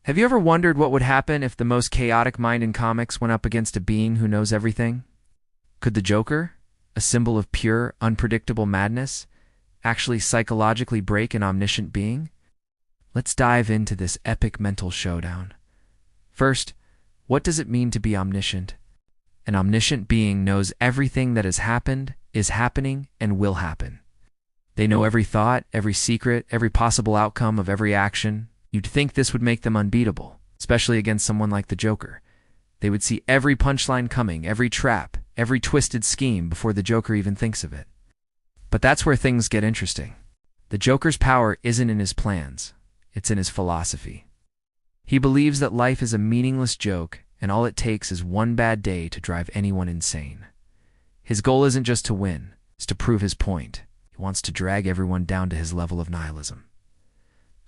Have you ever wondered what would happen if the most chaotic mind in comics went up against a being who knows everything? Could the Joker, a symbol of pure, unpredictable madness, actually psychologically break an omniscient being? Let's dive into this epic mental showdown. First, what does it mean to be omniscient? An omniscient being knows everything that has happened, is happening, and will happen. They know every thought, every secret, every possible outcome of every action. You'd think this would make them unbeatable, especially against someone like the Joker. They would see every punchline coming, every trap, every twisted scheme before the Joker even thinks of it. But that's where things get interesting. The Joker's power isn't in his plans, it's in his philosophy. He believes that life is a meaningless joke, and all it takes is one bad day to drive anyone insane. His goal isn't just to win, it's to prove his point. He wants to drag everyone down to his level of nihilism.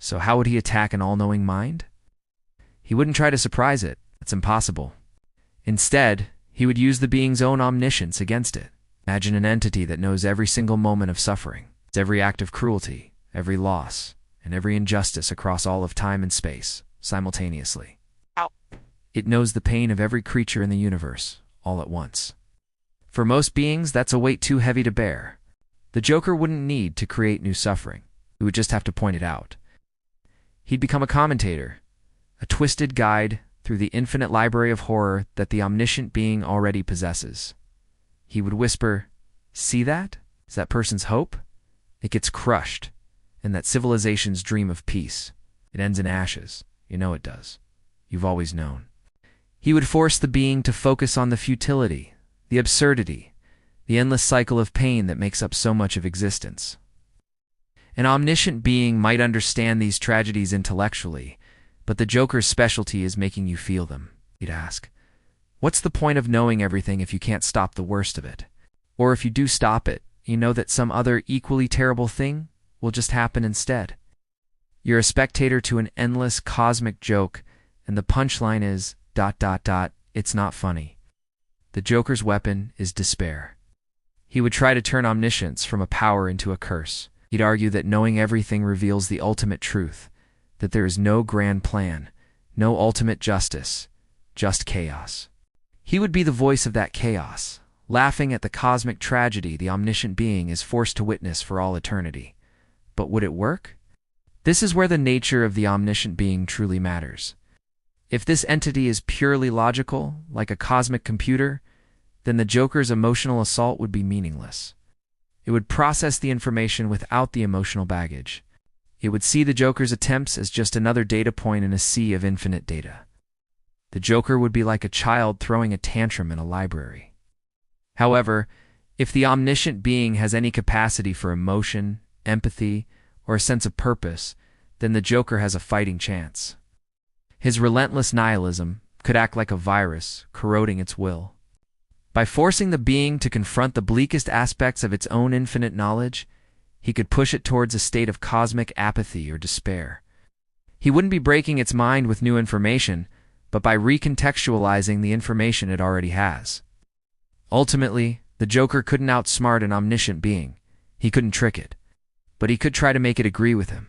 So how would he attack an all-knowing mind? He wouldn't try to surprise it. It's impossible. Instead, he would use the being's own omniscience against it. Imagine an entity that knows every single moment of suffering, every act of cruelty, every loss, and every injustice across all of time and space, simultaneously. Ow. It knows the pain of every creature in the universe, all at once. For most beings, that's a weight too heavy to bear. The Joker wouldn't need to create new suffering. He would just have to point it out. He'd become a commentator, a twisted guide through the infinite library of horror that the omniscient being already possesses. He would whisper, "See that? Is that person's hope? It gets crushed, and that civilization's dream of peace. It ends in ashes. You know it does. You've always known." He would force the being to focus on the futility, the absurdity, the endless cycle of pain that makes up so much of existence. An omniscient being might understand these tragedies intellectually, but the Joker's specialty is making you feel them. He'd ask, "What's the point of knowing everything if you can't stop the worst of it? Or if you do stop it, you know that some other equally terrible thing will just happen instead. You're a spectator to an endless cosmic joke, and the punchline is ... it's not funny." The Joker's weapon is despair. He would try to turn omniscience from a power into a curse. He'd argue that knowing everything reveals the ultimate truth, that there is no grand plan, no ultimate justice, just chaos. He would be the voice of that chaos, laughing at the cosmic tragedy the omniscient being is forced to witness for all eternity. But would it work? This is where the nature of the omniscient being truly matters. If this entity is purely logical, like a cosmic computer, then the Joker's emotional assault would be meaningless. It would process the information without the emotional baggage. It would see the Joker's attempts as just another data point in a sea of infinite data. The Joker would be like a child throwing a tantrum in a library. However, if the omniscient being has any capacity for emotion, empathy, or a sense of purpose, then the Joker has a fighting chance. His relentless nihilism could act like a virus, corroding its will. By forcing the being to confront the bleakest aspects of its own infinite knowledge, he could push it towards a state of cosmic apathy or despair. He wouldn't be breaking its mind with new information, but by recontextualizing the information it already has. Ultimately, the Joker couldn't outsmart an omniscient being. He couldn't trick it. But he could try to make it agree with him.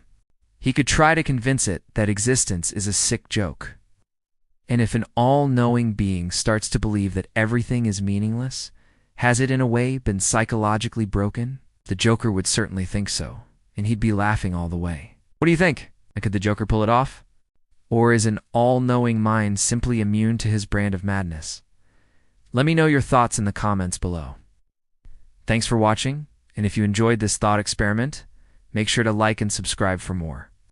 He could try to convince it that existence is a sick joke. And if an all-knowing being starts to believe that everything is meaningless, has it in a way been psychologically broken? The Joker would certainly think so, and he'd be laughing all the way. What do you think? Could the Joker pull it off? Or is an all-knowing mind simply immune to his brand of madness? Let me know your thoughts in the comments below. Thanks for watching, and if you enjoyed this thought experiment, make sure to like and subscribe for more.